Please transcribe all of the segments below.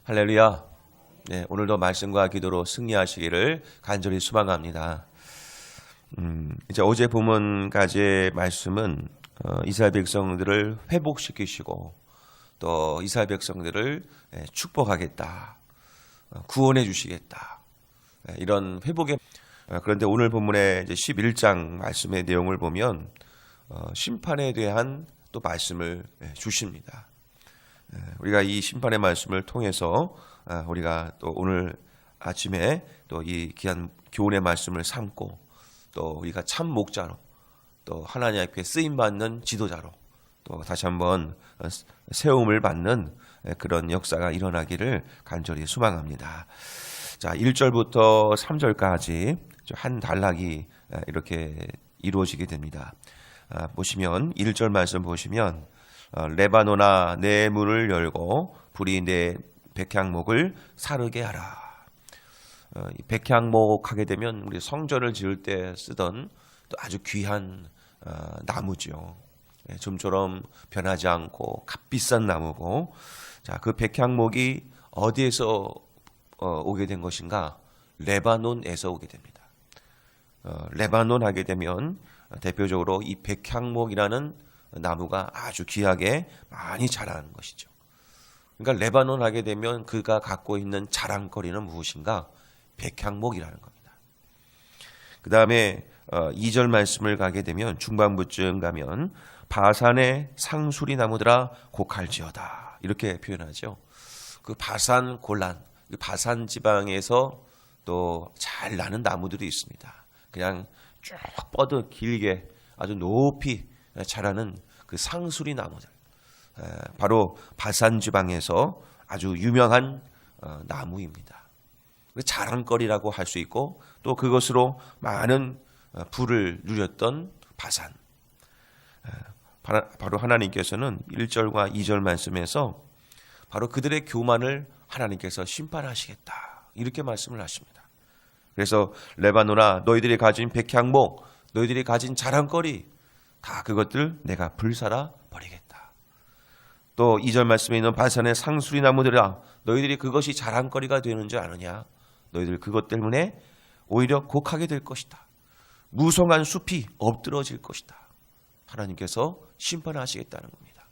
할렐루야. 네, 오늘도 말씀과 기도로 승리하시기를 간절히 소망합니다. 이제 어제 본문까지의 말씀은 이스라엘 백성들을 회복시키시고 또 이스라엘 백성들을 축복하겠다, 구원해 주시겠다, 이런 회복의. 그런데 오늘 본문의 이제 11장 말씀의 내용을 보면 심판에 대한 또 말씀을 주십니다. 우리가 이 심판의 말씀을 통해서 우리가 또 오늘 아침에 또 이 귀한 교훈의 말씀을 삼고 또 우리가 참 목자로 또 하나님 앞에 쓰임 받는 지도자로 또 다시 한번 세움을 받는 그런 역사가 일어나기를 간절히 소망합니다. 자, 1절부터 3절까지 한 단락이 이렇게 이루어지게 됩니다. 보시면 1절 말씀 보시면 레바논아 내 문을 열고 불이 내 백향목을 사르게 하라. 백향목 하게 되면 우리 성전을 지을 때 쓰던 또 아주 귀한 나무죠. 좀처럼 변하지 않고 값비싼 나무고, 자, 그 백향목이 어디에서 오게 된 것인가? 레바논에서 오게 됩니다. 레바논 하게 되면 대표적으로 이 백향목이라는 나무가 아주 귀하게 많이 자라는 것이죠. 그러니까 레바논 하게 되면 그가 갖고 있는 자랑거리는 무엇인가? 백향목이라는 겁니다. 그 다음에 2절 말씀을 가게 되면 중반부쯤 가면 바산의 상수리 나무들아 곡할지어다, 이렇게 표현하죠. 그 바산 골란, 그 바산 지방에서 또 잘 나는 나무들이 있습니다. 그냥 쭉 뻗어 길게 아주 높이 자라는 그 상수리 나무들, 바로 바산 지방에서 아주 유명한 나무입니다. 자랑거리라고 할 수 있고 또 그것으로 많은 부를 누렸던 바산. 바로 하나님께서는 1절과 2절 말씀에서 바로 그들의 교만을 하나님께서 심판하시겠다, 이렇게 말씀을 하십니다. 그래서 레바논아 너희들이 가진 백향목, 너희들이 가진 자랑거리, 다 그것들 내가 불살아 버리겠다. 또 2절 말씀에 있는 바산의 상수리 나무들아 너희들이 그것이 자랑거리가 되는 줄 아느냐? 너희들 그것 때문에 오히려 곡하게 될 것이다. 무성한 숲이 엎드러질 것이다. 하나님께서 심판하시겠다는 겁니다.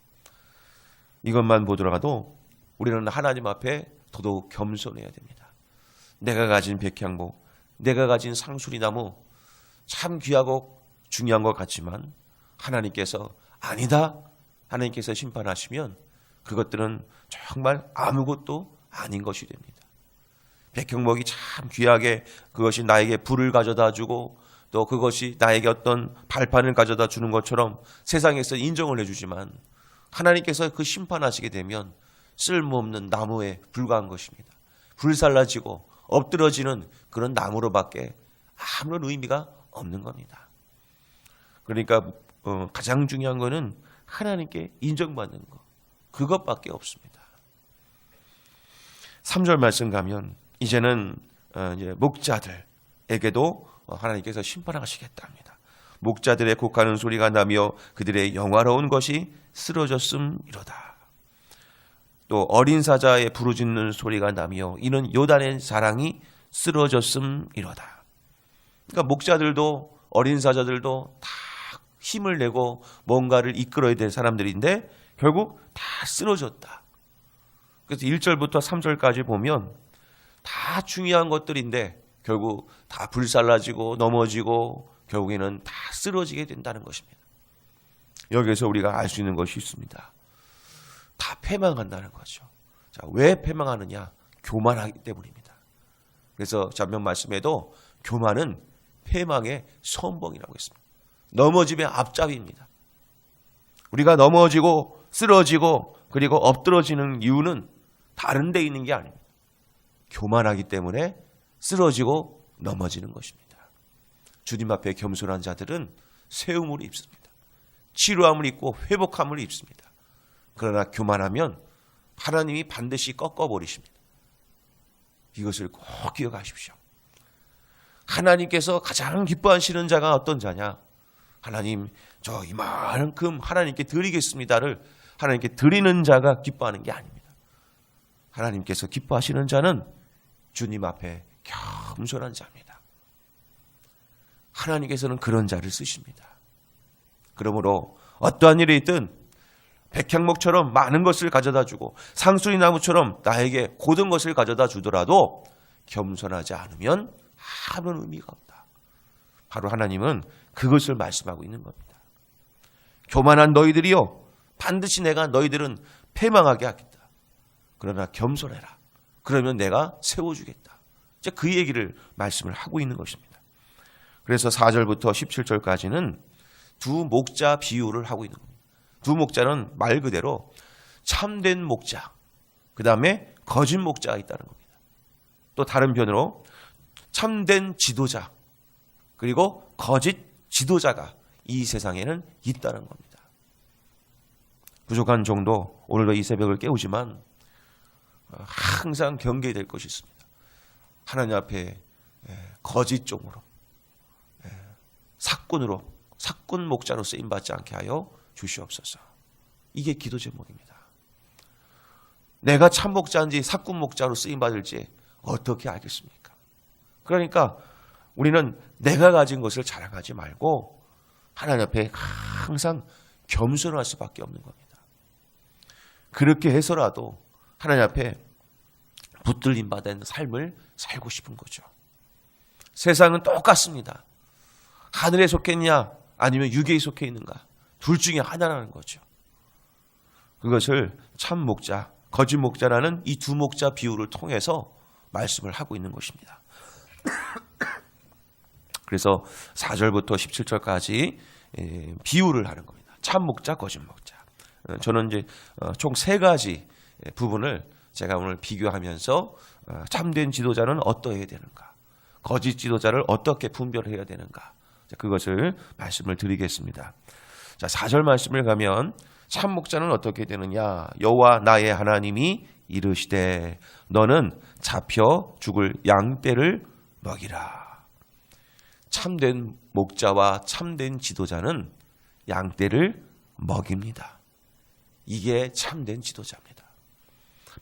이것만 보더라도 우리는 하나님 앞에 더더욱 겸손해야 됩니다. 내가 가진 백향목, 내가 가진 상수리 나무 참 귀하고 중요한 것 같지만 하나님께서 아니다, 하나님께서 심판하시면 그것들은 정말 아무것도 아닌 것이 됩니다. 백향목이 참 귀하게 그것이 나에게 불을 가져다 주고 또 그것이 나에게 어떤 발판을 가져다 주는 것처럼 세상에서 인정을 해주지만 하나님께서 그 심판하시게 되면 쓸모없는 나무에 불과한 것입니다. 불살라지고 엎드러지는 그런 나무로밖에 아무런 의미가 없는 겁니다. 그러니까 가장 중요한 것은 하나님께 인정받는 것, 그것밖에 없습니다. 3절 말씀 가면 이제는 이제 목자들에게도 하나님께서 심판하시겠다 합니다. 목자들의 곡하는 소리가 나며 그들의 영화로운 것이 쓰러졌음이로다. 또 어린 사자의 부르짖는 소리가 나며 이는 요단의 자랑이 쓰러졌음이로다. 그러니까 목자들도 어린 사자들도 다 힘을 내고 뭔가를 이끌어야 될 사람들인데 결국 다 쓰러졌다. 그래서 1절부터 3절까지 보면 다 중요한 것들인데 결국 다 불살라지고 넘어지고 결국에는 다 쓰러지게 된다는 것입니다. 여기에서 우리가 알 수 있는 것이 있습니다. 다 패망한다는 거죠. 자, 왜 패망하느냐? 교만하기 때문입니다. 그래서 전면 말씀에도 교만은 패망의 선봉이라고 했습니다. 넘어짐의 앞잡이입니다. 우리가 넘어지고 쓰러지고 그리고 엎드러지는 이유는 다른 데 있는 게 아닙니다. 교만하기 때문에 쓰러지고 넘어지는 것입니다. 주님 앞에 겸손한 자들은 세움을 입습니다. 치료함을 입고 회복함을 입습니다. 그러나 교만하면 하나님이 반드시 꺾어버리십니다. 이것을 꼭 기억하십시오. 하나님께서 가장 기뻐하시는 자가 어떤 자냐? 하나님, 저 이만큼 하나님께 드리겠습니다를 하나님께 드리는 자가 기뻐하는 게 아닙니다. 하나님께서 기뻐하시는 자는 주님 앞에 겸손한 자입니다. 하나님께서는 그런 자를 쓰십니다. 그러므로 어떠한 일이 있든 백향목처럼 많은 것을 가져다 주고 상수리 나무처럼 나에게 고든 것을 가져다 주더라도 겸손하지 않으면 아무런 의미가 없다. 바로 하나님은 그것을 말씀하고 있는 겁니다. 교만한 너희들이요, 반드시 내가 너희들은 패망하게 하겠다. 그러나 겸손해라. 그러면 내가 세워주겠다. 이제 그 얘기를 말씀을 하고 있는 것입니다. 그래서 4절부터 17절까지는 두 목자 비유를 하고 있는 겁니다. 두 목자는 말 그대로 참된 목자, 그 다음에 거짓 목자가 있다는 겁니다. 또 다른 편으로 참된 지도자, 그리고 거짓 지도자가 이 세상에는 있다는 겁니다. 부족한 정도 오늘도 이 새벽을 깨우지만 항상 경계될 것이 있습니다. 하나님 앞에 거짓 종으로, 사꾼 목자로 쓰임받지 않게 하여 주시옵소서. 이게 기도 제목입니다. 내가 참 목자인지 사꾼 목자로 쓰임받을지 어떻게 알겠습니까? 그러니까 우리는 내가 가진 것을 자랑하지 말고 하나님 앞에 항상 겸손할 수밖에 없는 겁니다. 그렇게 해서라도 하나님 앞에 붙들림 받은 삶을 살고 싶은 거죠. 세상은 똑같습니다. 하늘에 속했냐 아니면 육에 속해 있는가, 둘 중에 하나라는 거죠. 그것을 참 목자, 거짓 목자라는 이 두 목자 비유를 통해서 말씀을 하고 있는 것입니다. 그래서 4절부터 17절까지 비유를 하는 겁니다. 참 목자, 거짓 목자. 저는 이제 총 세 가지 부분을 제가 오늘 비교하면서 참된 지도자는 어떠해야 되는가, 거짓 지도자를 어떻게 분별해야 되는가, 그것을 말씀을 드리겠습니다. 자, 4절 말씀을 가면 참 목자는 어떻게 되느냐? 여호와 나의 하나님이 이르시되 너는 잡혀 죽을 양떼를 먹이라. 참된 목자와 참된 지도자는 양떼를 먹입니다. 이게 참된 지도자입니다.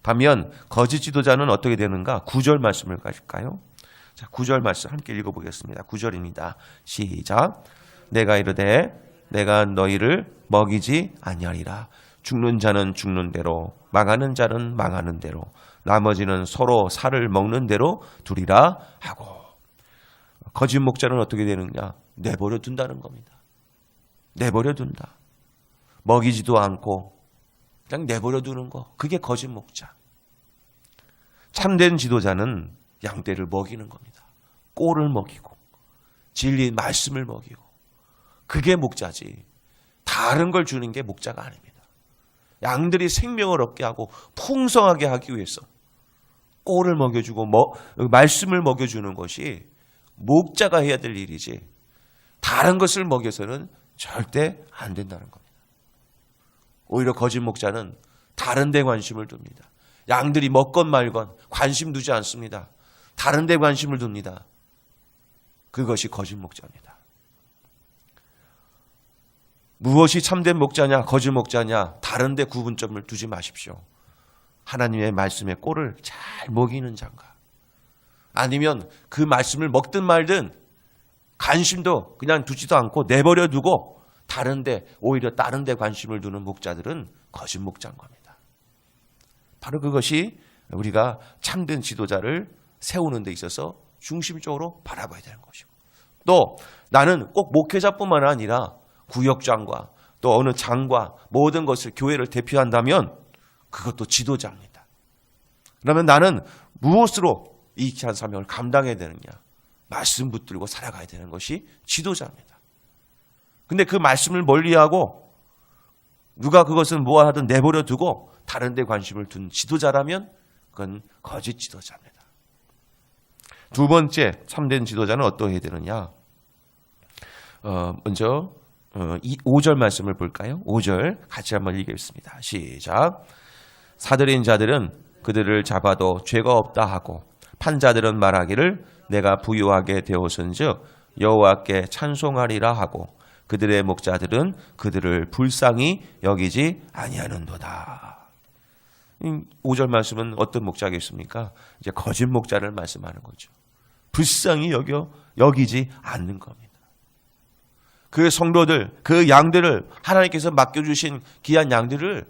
반면 거짓 지도자는 어떻게 되는가? 9절 말씀을 가질까요? 자, 9절 말씀 함께 읽어보겠습니다. 9절입니다. 시작. 내가 이르되 내가 너희를 먹이지 아니하리라. 죽는 자는 죽는 대로, 망하는 자는 망하는 대로, 나머지는 서로 살을 먹는 대로 두리라 하고. 거짓 목자는 어떻게 되느냐? 내버려 둔다는 겁니다. 내버려 둔다. 먹이지도 않고 그냥 내버려 두는 거, 그게 거짓 목자. 참된 지도자는 양떼를 먹이는 겁니다. 꼴을 먹이고 진리의 말씀을 먹이고, 그게 목자지 다른 걸 주는 게 목자가 아닙니다. 양들이 생명을 얻게 하고 풍성하게 하기 위해서 꼴을 먹여주고 말씀을 먹여주는 것이 목자가 해야 될 일이지, 다른 것을 먹여서는 절대 안 된다는 겁니다. 오히려 거짓 목자는 다른 데 관심을 둡니다. 양들이 먹건 말건 관심 두지 않습니다. 다른 데 관심을 둡니다. 그것이 거짓 목자입니다. 무엇이 참된 목자냐, 거짓 목자냐, 다른 데 구분점을 두지 마십시오. 하나님의 말씀의 꼴을 잘 먹이는 자인가, 아니면 그 말씀을 먹든 말든 관심도 그냥 두지도 않고 내버려 두고 오히려 다른 데 관심을 두는 목자들은 거짓 목자인 겁니다. 바로 그것이 우리가 참된 지도자를 세우는 데 있어서 중심적으로 바라봐야 되는 것이고, 또 나는 꼭 목회자뿐만 아니라 구역장과 또 어느 장과 모든 것을, 교회를 대표한다면 그것도 지도자입니다. 그러면 나는 무엇으로 이 귀한 사명을 감당해야 되느냐? 말씀 붙들고 살아가야 되는 것이 지도자입니다. 근데 그 말씀을 멀리하고 누가 그것은 뭐하든 내버려 두고 다른 데 관심을 둔 지도자라면 그건 거짓 지도자입니다. 두 번째 참된 지도자는 어떠해야 되느냐? 먼저 5절 말씀을 볼까요? 5절 같이 한번 읽겠습니다. 시작. 사들인 자들은 그들을 잡아도 죄가 없다 하고, 판자들은 말하기를 내가 부유하게 되었은즉 여호와께 찬송하리라 하고, 그들의 목자들은 그들을 불쌍히 여기지 아니하는도다. 5절 말씀은 어떤 목자겠습니까? 이제 거짓 목자를 말씀하는 거죠. 불쌍히 여기지 않는 겁니다. 그 성도들, 그 양들을 하나님께서 맡겨주신 귀한 양들을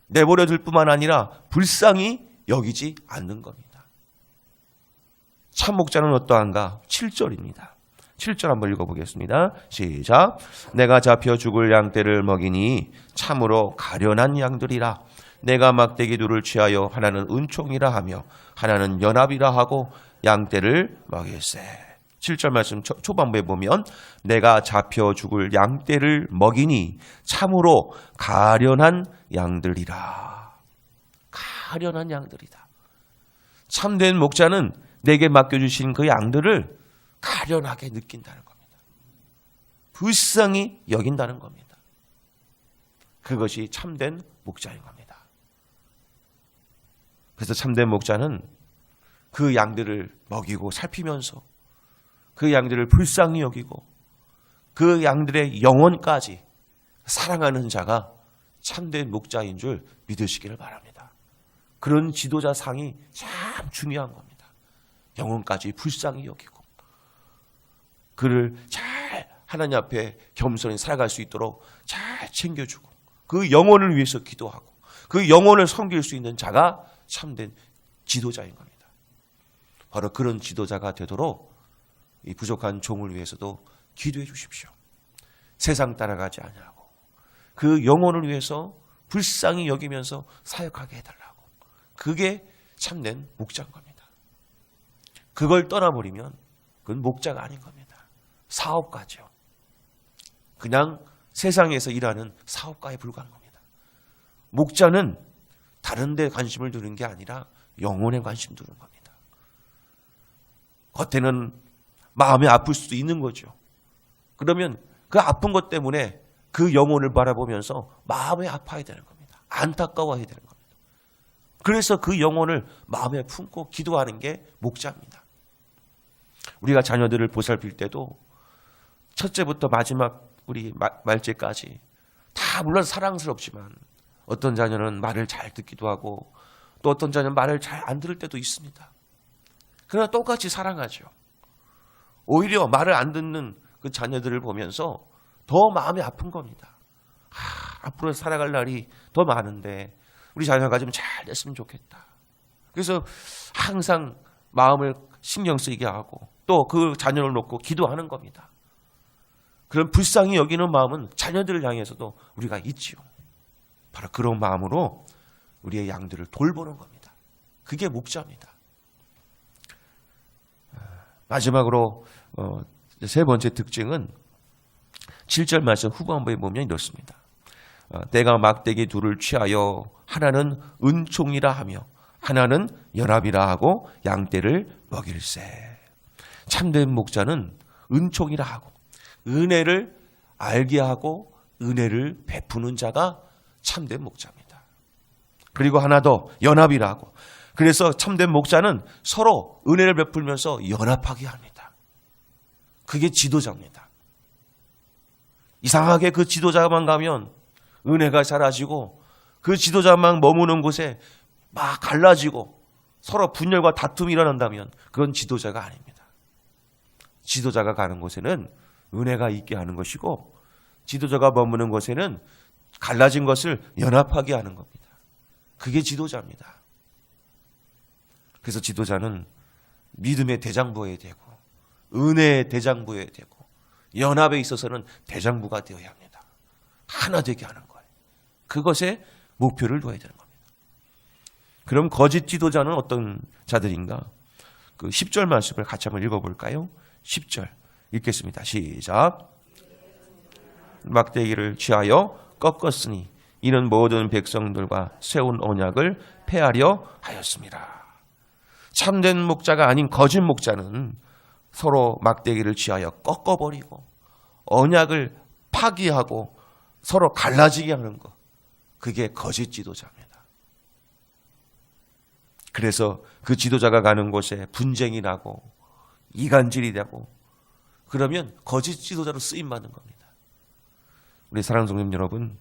내버려 둘 뿐만 아니라 불쌍히 여기지 않는 겁니다. 참 목자는 어떠한가? 7절입니다. 7절 한번 읽어보겠습니다. 시작. 내가 잡혀 죽을 양떼를 먹이니 참으로 가련한 양들이라. 내가 막대기 둘을 취하여 하나는 은총이라 하며 하나는 연합이라 하고 양떼를 먹일세. 7절 말씀 초반부에 보면 내가 잡혀 죽을 양떼를 먹이니 참으로 가련한 양들이라. 가련한 양들이다. 참된 목자는 내게 맡겨주신 그 양들을 가련하게 느낀다는 겁니다. 불쌍히 여긴다는 겁니다. 그것이 참된 목자인 겁니다. 그래서 참된 목자는 그 양들을 먹이고 살피면서 그 양들을 불쌍히 여기고 그 양들의 영혼까지 사랑하는 자가 참된 목자인 줄 믿으시기를 바랍니다. 그런 지도자 상이 참 중요한 겁니다. 영혼까지 불쌍히 여기고 그를 잘 하나님 앞에 겸손히 살아갈 수 있도록 잘 챙겨주고 그 영혼을 위해서 기도하고 그 영혼을 섬길 수 있는 자가 참된 지도자인 겁니다. 바로 그런 지도자가 되도록 이 부족한 종을 위해서도 기도해 주십시오. 세상 따라가지 아니하고 그 영혼을 위해서 불쌍히 여기면서 사역하게 해달라고. 그게 참된 목자인 겁니다. 그걸 떠나버리면 그건 목자가 아닌 겁니다. 사업가죠. 그냥 세상에서 일하는 사업가에 불과한 겁니다. 목자는 다른 데 관심을 두는 게 아니라 영혼에 관심 두는 겁니다. 겉에는 마음이 아플 수도 있는 거죠. 그러면 그 아픈 것 때문에 그 영혼을 바라보면서 마음이 아파야 되는 겁니다. 안타까워야 되는 겁니다. 그래서 그 영혼을 마음에 품고 기도하는 게 목자입니다. 우리가 자녀들을 보살필 때도 첫째부터 마지막 우리 말째까지 다 물론 사랑스럽지만 어떤 자녀는 말을 잘 듣기도 하고 또 어떤 자녀는 말을 잘 안 들을 때도 있습니다. 그러나 똑같이 사랑하죠. 오히려 말을 안 듣는 그 자녀들을 보면서 더 마음이 아픈 겁니다. 앞으로 살아갈 날이 더 많은데 우리 자녀가 좀 잘 됐으면 좋겠다. 그래서 항상 마음을 신경 쓰이게 하고 또 그 자녀를 놓고 기도하는 겁니다. 그런 불쌍히 여기는 마음은 자녀들을 향해서도 우리가 있지요. 바로 그런 마음으로 우리의 양들을 돌보는 겁니다. 그게 목자입니다. 마지막으로 세 번째 특징은 7절 말씀 후반부에 보면 이렇습니다. 내가 막대기 둘을 취하여 하나는 은총이라 하며 하나는 연합이라 하고 양떼를 먹일세. 참된 목자는 은총이라 하고 은혜를 알게 하고 은혜를 베푸는 자가 참된 목자입니다. 그리고 하나 더 연합이라 하고 그래서 참된 목자는 서로 은혜를 베풀면서 연합하게 합니다. 그게 지도자입니다. 이상하게 그 지도자만 가면 은혜가 사라지고 그 지도자만 머무는 곳에 막 갈라지고 서로 분열과 다툼이 일어난다면 그건 지도자가 아닙니다. 지도자가 가는 곳에는 은혜가 있게 하는 것이고 지도자가 머무는 곳에는 갈라진 것을 연합하게 하는 겁니다. 그게 지도자입니다. 그래서 지도자는 믿음의 대장부여야 되고 은혜의 대장부여야 되고 연합에 있어서는 대장부가 되어야 합니다. 하나 되게 하는 거예요. 그것에 목표를 둬야 되는 겁니다. 그럼 거짓 지도자는 어떤 자들인가? 그 10절 말씀을 같이 한번 읽어볼까요? 10절 읽겠습니다. 시작. 막대기를 취하여 꺾었으니 이는 모든 백성들과 세운 언약을 폐하려 하였습니다. 참된 목자가 아닌 거짓 목자는 서로 막대기를 취하여 꺾어버리고 언약을 파기하고 서로 갈라지게 하는 것. 그게 거짓 지도자입니다. 그래서 그 지도자가 가는 곳에 분쟁이 나고 이간질이 되고 그러면 거짓 지도자로 쓰임받는 겁니다. 우리 사랑하는 성도님 여러분,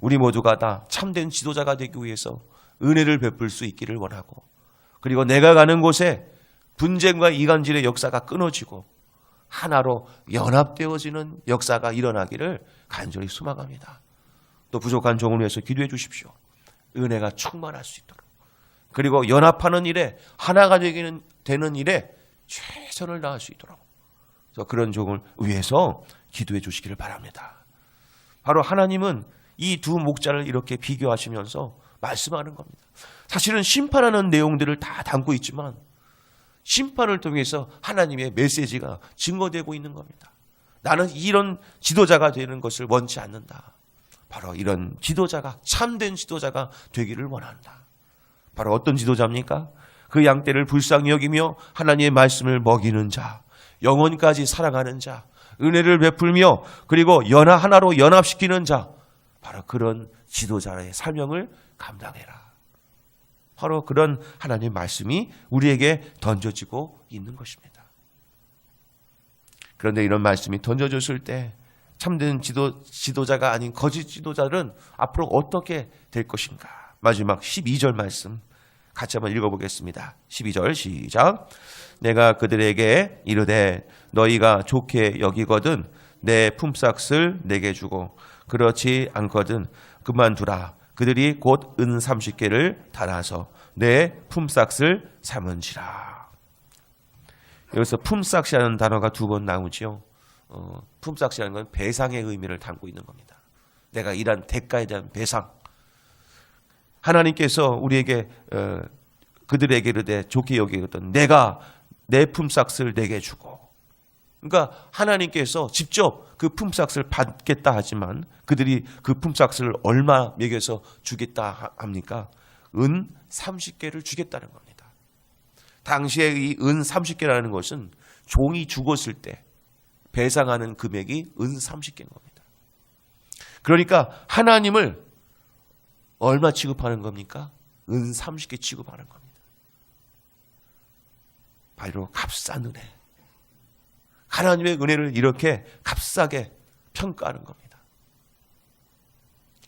우리 모두가 다 참된 지도자가 되기 위해서 은혜를 베풀 수 있기를 원하고, 그리고 내가 가는 곳에 분쟁과 이간질의 역사가 끊어지고 하나로 연합되어지는 역사가 일어나기를 간절히 소망합니다. 또 부족한 종을 위해서 기도해 주십시오. 은혜가 충만할 수 있도록, 그리고 연합하는 일에, 하나가 되는 일에 최선을 다할 수 있도록, 그런 종을 위해서 기도해 주시기를 바랍니다. 바로 하나님은 이 두 목자를 이렇게 비교하시면서 말씀하는 겁니다. 사실은 심판하는 내용들을 다 담고 있지만 심판을 통해서 하나님의 메시지가 증거되고 있는 겁니다. 나는 이런 지도자가 되는 것을 원치 않는다. 바로 이런 지도자가, 참된 지도자가 되기를 원한다. 바로 어떤 지도자입니까? 그 양떼를 불쌍히 여기며 하나님의 말씀을 먹이는 자, 영원까지 살아가는 자, 은혜를 베풀며 그리고 하나로 연합시키는 자, 바로 그런 지도자의 사명을 감당해라. 바로 그런 하나님의 말씀이 우리에게 던져지고 있는 것입니다. 그런데 이런 말씀이 던져졌을 때 참된 지도자가 아닌 거짓 지도자들은 앞으로 어떻게 될 것인가? 마지막 12절 말씀 같이 한번 읽어보겠습니다. 12절 시작. 내가 그들에게 이르되 너희가 좋게 여기거든 내 품삯을 내게 주고 그렇지 않거든 그만두라. 그들이 곧 은 30개를 달아서 내 품삯을 삼은지라. 여기서 품삯이라는 단어가 두 번 나오지요. 품삯이라는 건 배상의 의미를 담고 있는 겁니다. 내가 일한 대가에 대한 배상. 하나님께서 우리에게 그들에게 이르되 좋게 여기거든 내가 내 품삯을 내게 주고, 그러니까 하나님께서 직접 그 품삯을 받겠다 하지만 그들이 그 품삯을 얼마 매겨서 주겠다 합니까? 은 30개를 주겠다는 겁니다. 당시에 이 은 30개라는 것은 종이 죽었을 때 배상하는 금액이 은 30개인 겁니다. 그러니까 하나님을 얼마 취급하는 겁니까? 은 30개 취급하는 겁니다. 바로 값싼 은혜. 하나님의 은혜를 이렇게 값싸게 평가하는 겁니다.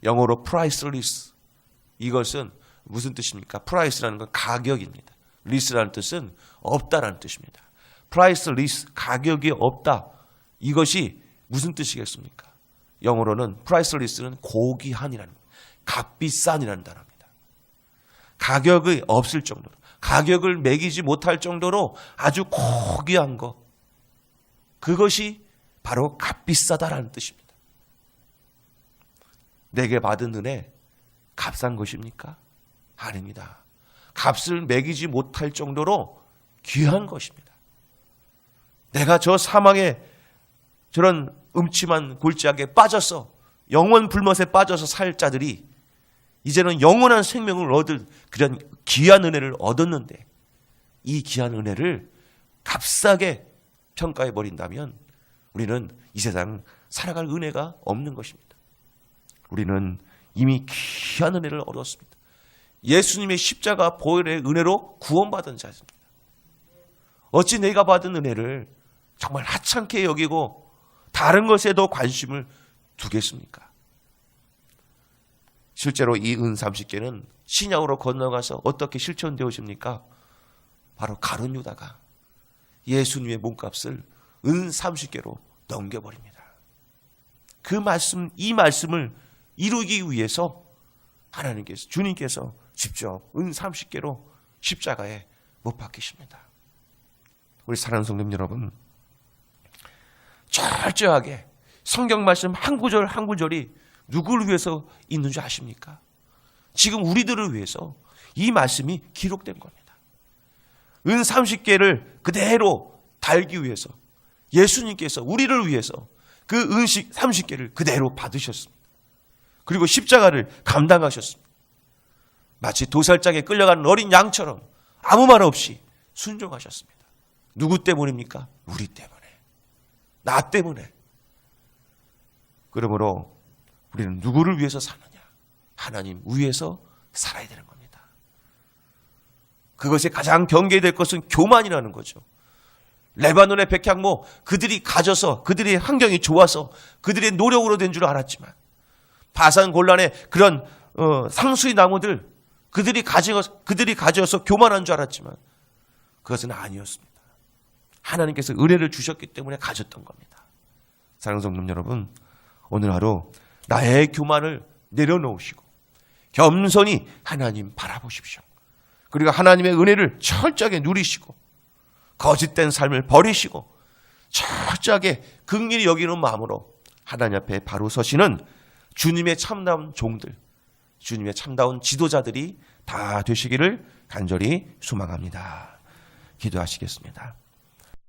영어로 priceless. 이것은 무슨 뜻입니까? price라는 건 가격입니다. less라는 뜻은 없다라는 뜻입니다. priceless, 가격이 없다. 이것이 무슨 뜻이겠습니까? 영어로는 priceless는 고귀한이라는, 값비싼이라는 단어입니다. 가격이 없을 정도로, 가격을 매기지 못할 정도로 아주 고귀한 것, 그것이 바로 값비싸다라는 뜻입니다. 내게 받은 은혜 값싼 것입니까? 아닙니다. 값을 매기지 못할 정도로 귀한 것입니다. 내가 저 사망의 저런 음침한 골짜기에 빠져서 영원 불못에 빠져서 살 자들이 이제는 영원한 생명을 얻을 그런 귀한 은혜를 얻었는데, 이 귀한 은혜를 값싸게 평가해 버린다면 우리는 이 세상 살아갈 은혜가 없는 것입니다. 우리는 이미 귀한 은혜를 얻었습니다. 예수님의 십자가 보혈의 은혜로 구원받은 자입니다. 어찌 내가 받은 은혜를 정말 하찮게 여기고 다른 것에도 관심을 두겠습니까? 실제로 이 은 30개는 신약으로 건너가서 어떻게 실천되어집니까? 바로 가룟 유다가 예수님의 몸값을 은 30개로 넘겨버립니다. 그 말씀, 이 말씀을 이루기 위해서 하나님께서, 주님께서 직접 은 30개로 십자가에 못 박히십니다. 우리 사랑하는 성도님 여러분, 철저하게 성경 말씀 한 구절 한 구절이 누구를 위해서 있는 줄 아십니까? 지금 우리들을 위해서 이 말씀이 기록된 겁니다. 은 30개를 그대로 달기 위해서 예수님께서 우리를 위해서 그 은식 30개를 그대로 받으셨습니다. 그리고 십자가를 감당하셨습니다. 마치 도살장에 끌려가는 어린 양처럼 아무 말 없이 순종하셨습니다. 누구 때문입니까? 우리 때문에, 나 때문에. 그러므로 우리는 누구를 위해서 사느냐? 하나님 위해서 살아야 되는 겁니다. 그것에 가장 경계될 것은 교만이라는 거죠. 레바논의 백향목, 그들이 가져서, 그들의 환경이 좋아서 그들의 노력으로 된 줄 알았지만 바산 골란의 그런 상수리 나무들, 그들이 가져서 교만한 줄 알았지만 그것은 아니었습니다. 하나님께서 은혜를 주셨기 때문에 가졌던 겁니다. 사랑하는 성도 여러분, 오늘 하루 나의 교만을 내려놓으시고 겸손히 하나님 바라보십시오. 그리고 하나님의 은혜를 철저하게 누리시고 거짓된 삶을 버리시고 철저하게 긍휼히 여기는 마음으로 하나님 앞에 바로 서시는 주님의 참다운 종들, 주님의 참다운 지도자들이 다 되시기를 간절히 소망합니다. 기도하시겠습니다.